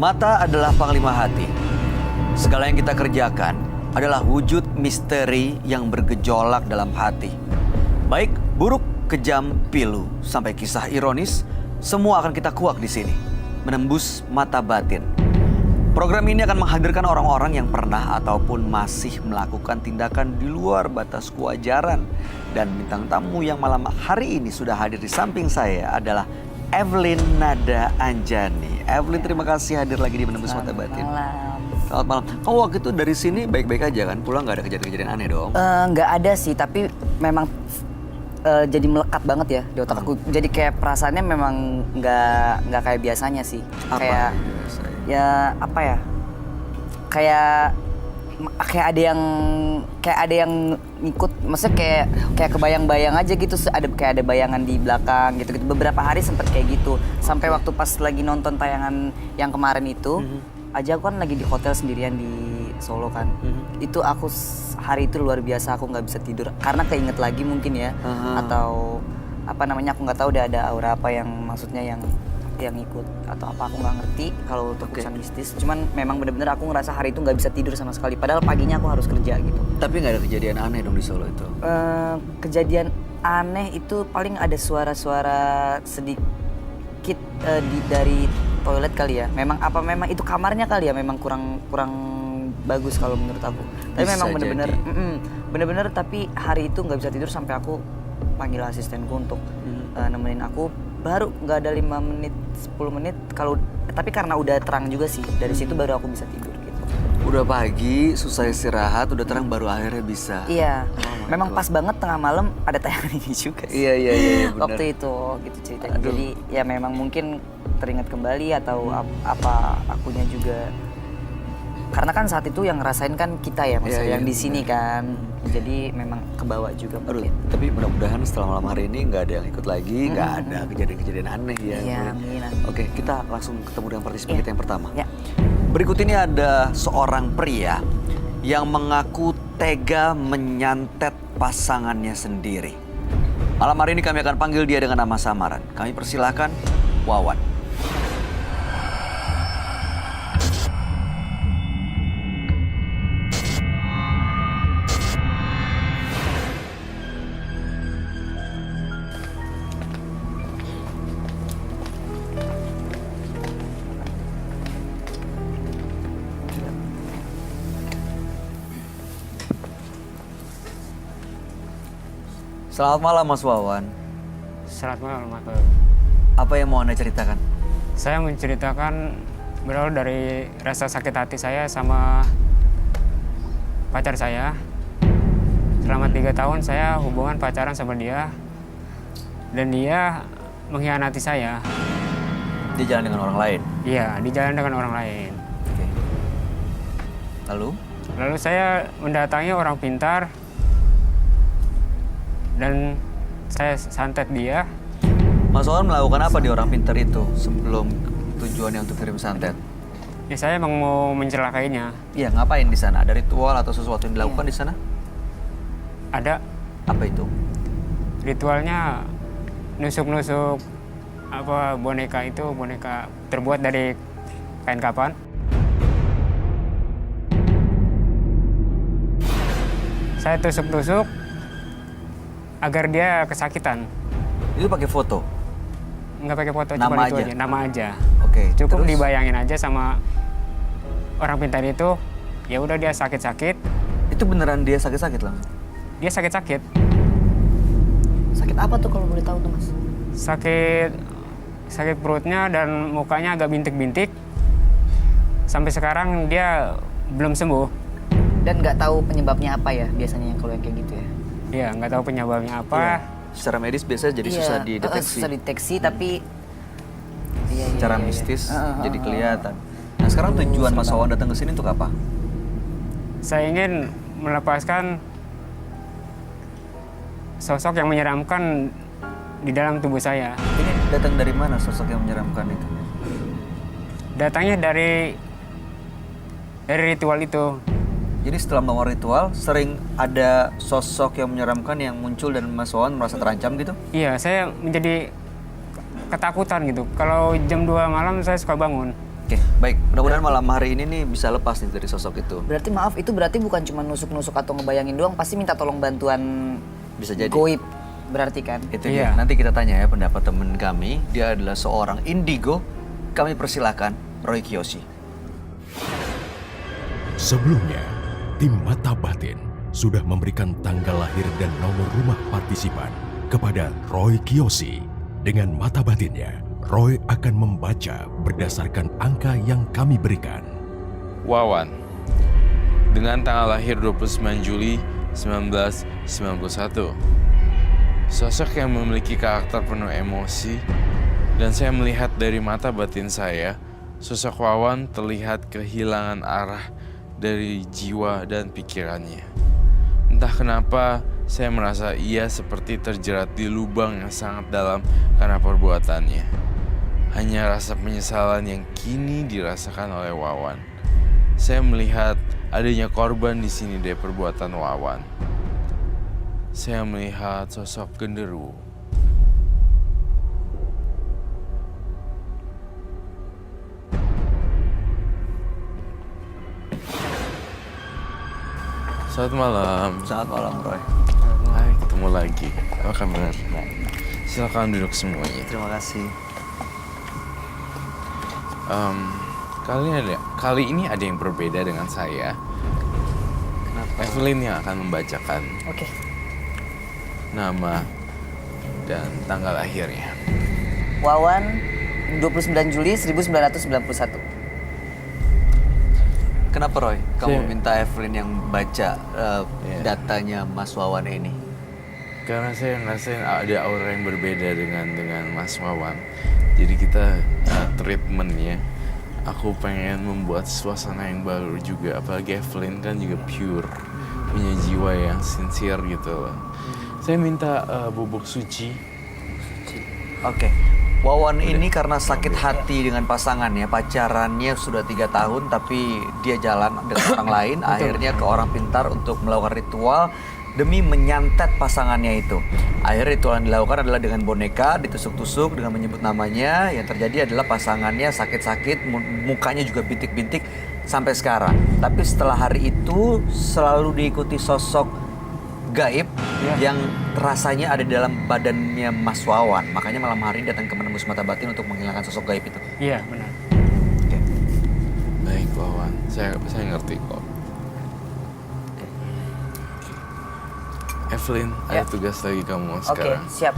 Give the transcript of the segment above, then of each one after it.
Mata adalah panglima hati. Segala yang kita kerjakan adalah wujud misteri yang bergejolak dalam hati. Baik buruk, kejam, pilu, sampai kisah ironis, semua akan kita kuak di sini. Menembus mata batin. Program ini akan menghadirkan orang-orang yang pernah ataupun masih melakukan tindakan di luar batas kewajaran. Dan bintang tamu yang malam hari ini sudah hadir di samping saya adalah Evelyn Nada Anjani. Evelyn, terima kasih hadir lagi di Menembus Mata Batin. Selamat malam. Kamu waktu itu dari sini baik-baik aja kan? Pulang nggak ada kejadian-kejadian aneh dong? Nggak ada sih, tapi memang jadi melekat banget ya di otak aku. Jadi kayak perasaannya memang nggak kayak biasanya sih. Apa? Kayak ya apa ya? Kayak ada yang ngikut, maksudnya kayak kebayang-bayang aja gitu, kayak ada bayangan di belakang gitu. Beberapa hari sempet kayak gitu. Sampai waktu pas lagi nonton tayangan yang kemarin itu, aja aku kan lagi di hotel sendirian di Solo kan. Itu aku hari itu luar biasa, aku nggak bisa tidur karena keinget lagi mungkin ya, atau apa namanya, aku nggak tahu udah ada aura apa yang maksudnya yang ikut atau apa, aku nggak ngerti kalau untuk urusan mistis. Cuman memang bener-bener aku ngerasa hari itu nggak bisa tidur sama sekali. Padahal paginya aku harus kerja gitu. Tapi nggak ada kejadian aneh dong di Solo itu? Kejadian aneh itu paling ada suara-suara sedikit dari toilet kali ya. Memang itu kamarnya kali ya, memang kurang bagus kalau menurut aku. Tapi Bisa memang bener-bener jadi. bener-bener tapi hari itu nggak bisa tidur sampai aku panggil asistenku untuk nemenin aku. Baru nggak ada 5 menit 10 menit tapi karena udah terang juga sih, dari situ baru aku bisa tidur gitu. Udah pagi, susah istirahat, udah terang baru akhirnya bisa. Iya, memang God. pas banget tengah malam ada tayangan ini juga sih. Iya, benar. Waktu itu gitu ceritanya. Aduh. Jadi ya memang mungkin teringat kembali atau apa akunya juga. Karena kan saat itu yang ngerasain kan kita ya, maksudnya yang di sini kan. Jadi memang kebawa juga Aduh, mungkin. tapi mudah-mudahan setelah malam hari ini nggak ada yang ikut lagi, nggak ada kejadian-kejadian aneh ya. Iya, Evelyn. amin. Oke, kita langsung ketemu dengan partisipan kita yang pertama. Ya. Berikut ini ada seorang pria yang mengaku tega menyantet pasangannya sendiri. Malam hari ini kami akan panggil dia dengan nama samaran. Kami persilahkan Wawan. Selamat malam Mas Wawan. Selamat malam, Mas. Apa yang mau Anda ceritakan? Saya menceritakan berawal dari rasa sakit hati saya sama pacar saya. Selama 3 tahun saya hubungan pacaran sama dia. Dan dia mengkhianati saya. Dia jalan dengan orang lain? Iya, di jalan dengan orang lain. Oke. Lalu saya mendatangi orang pintar. Dan saya santet dia. Mas Wawan melakukan apa di orang pintar itu sebelum tujuannya untuk kirim santet? Ya saya emang mau mencelakainya. Iya, ngapain di sana? Ada ritual atau sesuatu yang dilakukan di sana? Ada Apa itu? ritualnya, nusuk-nusuk boneka terbuat dari kain kapan. Saya tusuk-tusuk agar dia kesakitan. Itu pakai foto? Nggak pakai foto, Nama cuma itu aja? aja, nama aja. Oke. Cukup terus? dibayangin aja sama orang pintar itu, ya udah dia sakit-sakit, Itu beneran dia sakit-sakit langsung? dia sakit-sakit. Sakit apa tuh kalau boleh tahu tuh, Mas? Sakit perutnya dan mukanya agak bintik-bintik. Sampai sekarang dia belum sembuh. Dan nggak tahu penyebabnya apa ya biasanya yang kalau yang kayak gitu ya? Iya, nggak tahu penyebabnya apa. Iya. Secara medis biasanya jadi susah dideteksi. Susah deteksi, tapi Secara mistis jadi kelihatan. Nah, sekarang tujuan Mas Wawan datang ke sini untuk apa? Saya ingin melepaskan sosok yang menyeramkan di dalam tubuh saya. Ini datang dari mana sosok yang menyeramkan itu? Datangnya dari ritual itu. Jadi setelah melakukan ritual, sering ada sosok yang menyeramkan yang muncul dan Mas Wawan merasa terancam gitu? Iya, saya menjadi ketakutan gitu. Kalau jam 2 malam saya suka bangun. Oke, baik. Mudah-mudahan malam hari ini nih bisa lepas nih dari sosok itu. Berarti maaf, itu berarti bukan cuma nusuk-nusuk atau ngebayangin doang, pasti minta tolong bantuan Bisa jadi. goib berarti kan? Itu Iya. dia. Nanti kita tanya ya pendapat teman kami. Dia adalah seorang indigo. Kami persilakan Roy Kiyoshi. Sebelumnya, tim Mata Batin sudah memberikan tanggal lahir dan nomor rumah partisipan kepada Roy Kiyoshi. Dengan mata batinnya, Roy akan membaca berdasarkan angka yang kami berikan. Wawan, dengan tanggal lahir 29 Juli 1991. Sosok yang memiliki karakter penuh emosi, dan saya melihat dari mata batin saya, sosok Wawan terlihat kehilangan arah dari jiwa dan pikirannya. Entah kenapa, saya merasa ia seperti terjerat di lubang yang sangat dalam karena perbuatannya. Hanya rasa penyesalan yang kini dirasakan oleh Wawan. Saya melihat adanya korban di sini dari perbuatan Wawan. Saya melihat sosok genderuwo. Selamat malam. Selamat malam Roy. Hai, ketemu lagi. Apa kabar? Silakan duduk semuanya. Terima kasih. Kali ini ada yang berbeda dengan saya. Kenapa? Evelyn yang akan membacakan Oke. nama dan tanggal lahirnya. Wawan 29 Juli 1991. Kenapa Roy? Kamu Saya- minta Evelyn yang baca Iya. datanya Mas Wawan ini? Karena saya ngerasain ada aura yang berbeda dengan Mas Wawan. Jadi kita treatmentnya, aku pengen membuat suasana yang baru juga. Apalagi Evelyn kan juga pure, punya jiwa yang sincere gitu loh. Saya minta bubuk suci. Oke. Wawan ini karena sakit hati dengan pasangannya, pacarannya sudah 3 tahun tapi dia jalan dengan orang lain, akhirnya ke orang pintar untuk melakukan ritual demi menyantet pasangannya itu. Akhirnya ritual yang dilakukan adalah dengan boneka, ditusuk-tusuk dengan menyebut namanya. Yang terjadi adalah pasangannya sakit-sakit, mukanya juga bintik-bintik sampai sekarang. Tapi setelah hari itu selalu diikuti sosok gaib yang rasanya ada di dalam badannya Mas Wawan. Makanya malam hari ini datang ke menembus mata batin untuk menghilangkan sosok gaib itu. Iya, benar. Oke. Baik Wawan, saya ngerti kok. Evelyn, ada Ya. tugas lagi kamu Oke, sekarang. siap.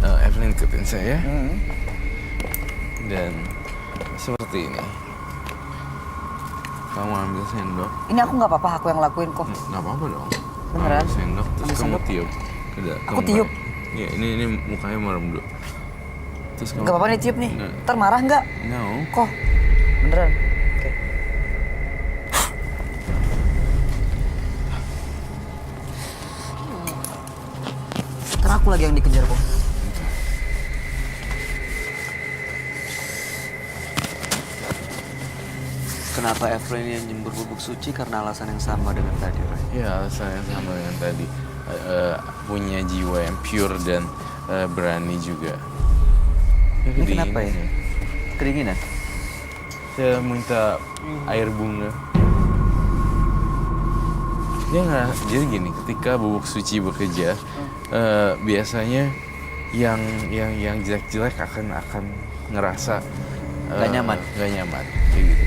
Evelyn ikutin saya. Hmm. Dan seperti ini. Kamu ambil sendok. Ini aku nggak apa-apa, aku yang lakuin kok. Nggak apa-apa dong. Beneran? Ambil sendok, terus Ambil kamu sendok? tiup. Aku tiup? Iya, ini mukanya merem dulu. Terus kamu... Gak apa-apa nih tiup nih. Nggak. Ntar marah nggak? No. Kok? Beneran? Oke. Ntar aku lagi yang dikejar kok. Kenapa Evelyn yang nyembur bubuk suci? Karena alasan yang sama dengan tadi, Roy. Iya, alasan yang sama dengan tadi. Punya jiwa yang pure dan berani juga. Ya, Ini kenapa ya? kedinginan. Kedinginan? Saya minta air bunga. Dia nggak, jadi gini, ketika bubuk suci bekerja, biasanya yang jelek-jelek akan ngerasa Nggak nyaman. nggak nyaman, kayak gitu.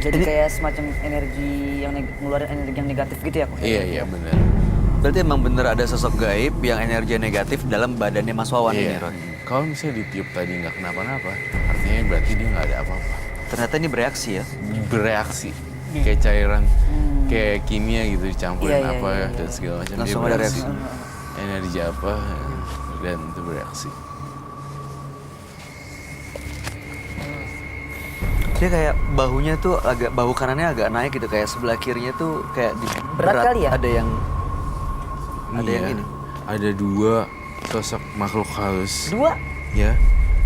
Jadi kayak semacam energi yang ngeluarin energi yang negatif gitu ya kok? Iya benar. Berarti emang bener ada sosok gaib yang energi negatif dalam badannya Mas Wawan ini, Iya. Roy. Kalau misalnya ditiup tadi nggak kenapa-napa, artinya berarti dia nggak ada apa-apa. Ternyata ini bereaksi ya. Bereaksi kayak cairan, kayak kimia gitu dicampurin Iya, iya, apa iya, dan segala macam. Langsung Dia ada bereaksi. reaksi. Energi apa dan itu bereaksi. Dia kayak bahunya tuh bahu kanannya agak naik gitu, kayak sebelah kirinya tuh kayak Berat kali ya? Ada yang Iya, ini. Ada 2 sosok makhluk halus. 2? Ya,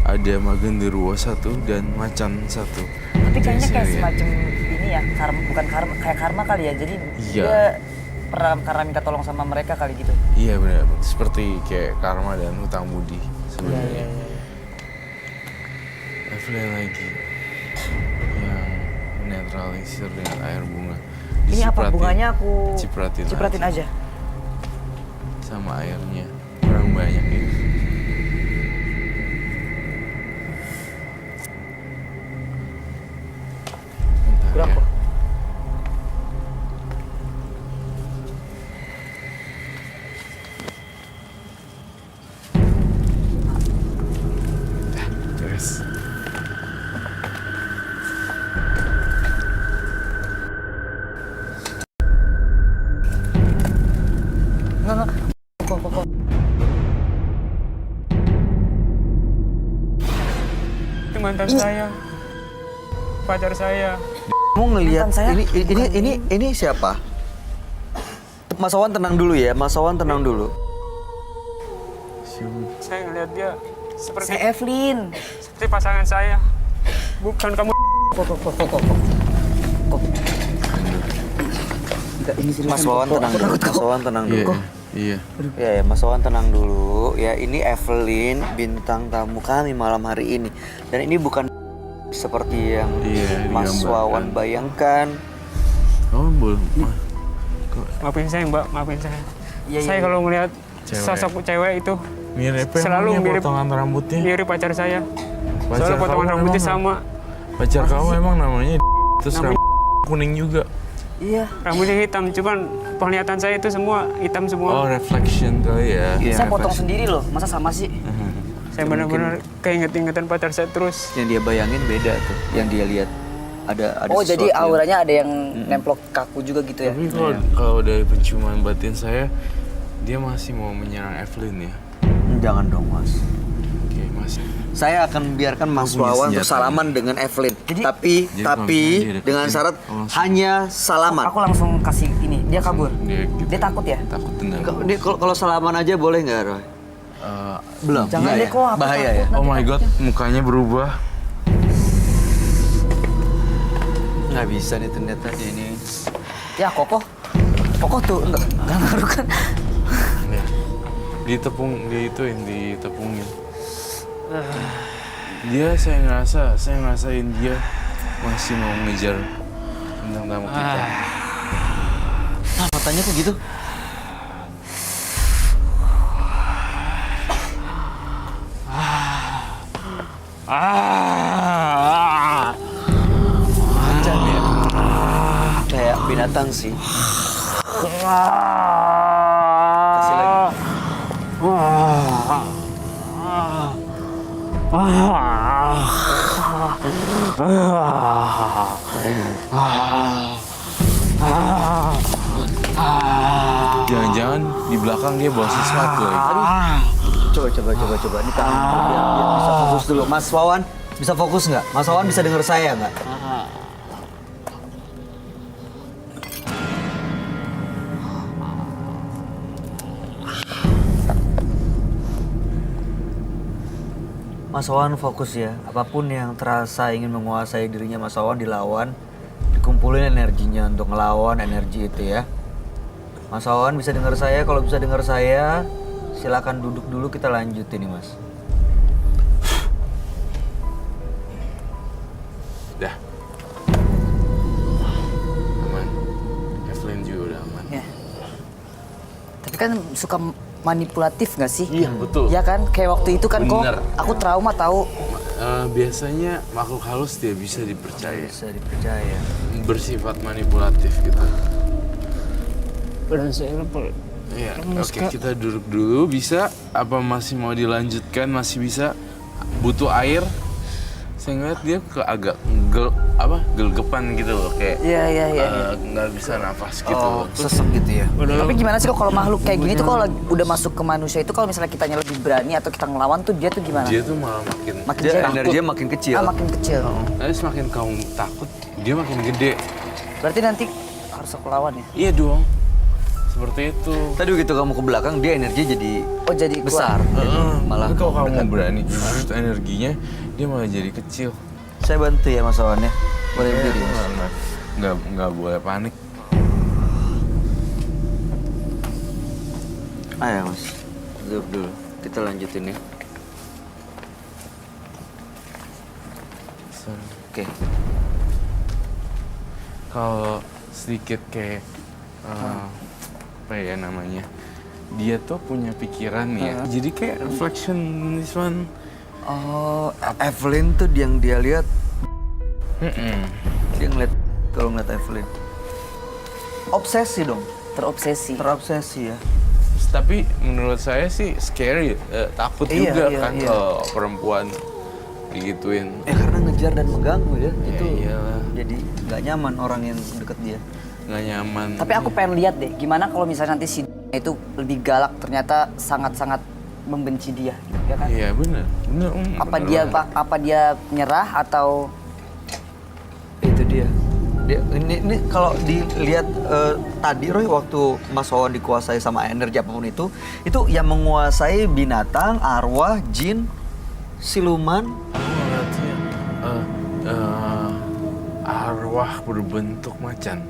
ada Magenderuwo 1 dan Macan 1. Tapi kayaknya kayak Saya- semacam ini ya, bukan karma, kayak karma kali ya. Jadi Iya. dia pernah karena minta tolong sama mereka kali gitu. Iya benar, seperti kayak karma dan hutang budi Iya, sebenarnya. Evelyn lagi. yang netralisir dengan air bunga. Ini apa Cipratin. bunganya aku cipratin aja. Sama airnya kurang banyak ya. Bentar Berapa? ya. Beres. Enggak. Kok. Itu mantan saya. Pacar saya. Kamu ngelihat Mantan saya? ini siapa? Mas Wawan tenang dulu ya, Mas Wawan tenang dulu. Saya ngeliat dia seperti Saya Evelyn. seperti pasangan saya. Bukan kamu. Kok. Enggak, ini serius. Mas Wawan tenang dulu. Mas Wawan tenang Iya, dulu. iya. Ya, Mas Wawan tenang dulu. Ya, ini Evelyn, bintang tamu kami malam hari ini. Dan ini bukan seperti yang Iya, Mas digambarkan. Wawan bayangkan. Oh, boleh. Maafin saya Mbak, maafin saya. Iya, Saya iya. kalau melihat Cewek. sosok cewek itu Mirip selalu mirip potongan rambutnya. mirip pacar saya. Pacar Soalnya potongan kamu rambutnya emang sama, Pacar kamu emang namanya terus Namanya- rambut kuning juga. Iya. rambutnya hitam. Cuman penglihatan saya itu semua hitam Oh, semua. reflection kali ya. Iya, Saya potong pasti. sendiri loh. Masa sama sih? Saya benar-benar keinget-ingetan pacar saya terus. Yang dia bayangin beda tuh, yang dia lihat. Ada Oh, jadi sesuatu yang- auranya ada yang nemplok kaku juga gitu ya? Tapi kalau dari penciuman batin saya, dia masih mau menyerang Evelyn ya. Jangan dong, Mas. Oke, masih. Saya akan biarkan Mas Punya Wawan senjata. bersalaman dengan Evelyn. Jadi- tapi Jadi kalau misalnya dia deketin, dengan syarat langsung- hanya salaman. Aku langsung kasih ini. Dia kabur. Dia Dia takut ya? Takut tendang. Ini kalau salaman aja boleh nggak, Roy? Belum. Jangan Nggak deh, ya? kok, aku Bahaya takut. ya? Oh my god, mukanya berubah. Nggak bisa nih ternyata dia ini. Ya, Kokoh. Kokoh tuh enggak ngaruh kan? Ya. Ditepungin. Saya ngerasain dia masih mau ngejar bintang tamu kita. Matanya kok gitu? Macan ya? Kayak binatang sih. Kasih lagi. Jangan-jangan di belakang dia bawa sesuatu lagi. Coba. Ini tangan biar bisa fokus dulu. Mas Wawan, bisa fokus nggak? Mas Wawan bisa dengar saya nggak? Mas Wawan fokus ya. Apapun yang terasa ingin menguasai dirinya Mas Wawan dilawan. Dikumpulin energinya untuk ngelawan energi itu ya. Mas Wawan bisa dengar saya? Kalau bisa dengar saya, silakan duduk dulu kita lanjut ini Mas. Dah. Aman. Evelyn juga udah aman. Ya. Tapi kan suka manipulatif nggak sih? Iya, betul. Ya kan? Kayak waktu itu kan kok Bener. aku trauma tahu. Biasanya makhluk halus dia bisa dipercaya. Bisa dipercaya. Bersifat manipulatif gitu. Badan saya Iya, oke kita duduk dulu. Bisa? Apa masih mau dilanjutkan? Masih bisa? Butuh air? Saya ngeliat dia agak gelgepan gitu loh, kayak Iya. nggak bisa nafas gitu. Oh, sesek gitu ya. Tapi gimana sih kok kalau makhluk kayak gini tuh kalau udah masuk ke manusia itu kalau misalnya kitanya lebih berani atau kita ngelawan tuh dia tuh gimana? Dia tuh malah makin Makin Dia takut. energinya makin kecil. Makin kecil. Nanti semakin kamu takut, dia makin gede. Berarti nanti harus aku lawan ya? Iya dong, seperti itu. Tadi begitu kamu ke belakang, dia energi jadi Oh jadi kuat. besar. Jadi malah Tapi kalau kamu dekat. berani boost energinya, dia malah jadi kecil. Saya bantu ya Mas Wawan ya. Boleh berdiri Mas. Nggak boleh panik. Ayo Mas, duduk dulu. Kita lanjutin ya. Oke. Kalau sedikit kayak apa ya namanya, dia tuh punya pikiran ya. Jadi kayak reflection this one. Oh, Evelyn tuh yang dia lihat. Dia ngeliat kalau ngeliat Evelyn. Obsesi dong. Terobsesi. Terobsesi ya. Tapi menurut saya sih scary, takut Iya, juga iya, kan iya. kalau perempuan digituin. Karena ngejar dan mengganggu ya. Itu iyalah. jadi nggak nyaman orang yang deket dia. Nggak nyaman. Tapi aku pengen lihat deh, gimana kalau misalnya nanti si itu lebih galak, ternyata sangat-sangat membenci dia, ya kan? Iya bener. Apa bener dia banget. apa dia nyerah atau Itu dia. Ini kalau dilihat tadi Roy, waktu Mas Wawan dikuasai sama energi apapun itu yang menguasai binatang, arwah, jin, siluman. Aku ngeliatnya arwah berbentuk macan.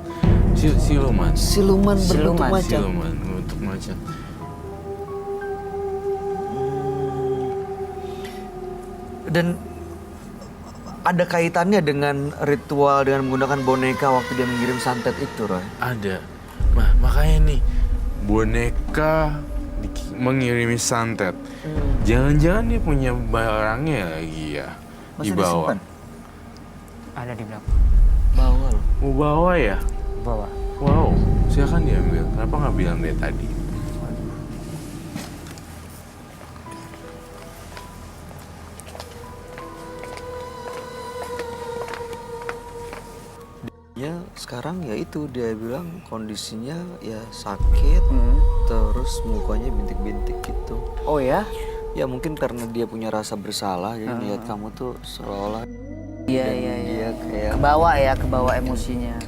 Siluman. Siluman berbentuk Siluman. macan. Siluman berbentuk macan. Dan ada kaitannya dengan ritual dengan menggunakan boneka waktu dia mengirim santet itu, Roy. Ada. Nah, makanya nih boneka mengirimi santet. Jangan-jangan dia punya barangnya lagi ya Masih di bawah. disimpan? Ada di belakang. Bawa loh. Mau bawa ya? Bawa. Wow, silakan diambil. Kenapa nggak bilang dari tadi? Ya sekarang ya itu dia bilang kondisinya ya sakit, terus mukanya bintik-bintik gitu. oh ya? Ya mungkin karena dia punya rasa bersalah, jadi melihat kamu tuh seolah-olah Iya dan iya iya. dia kayak Ke bawah emosinya.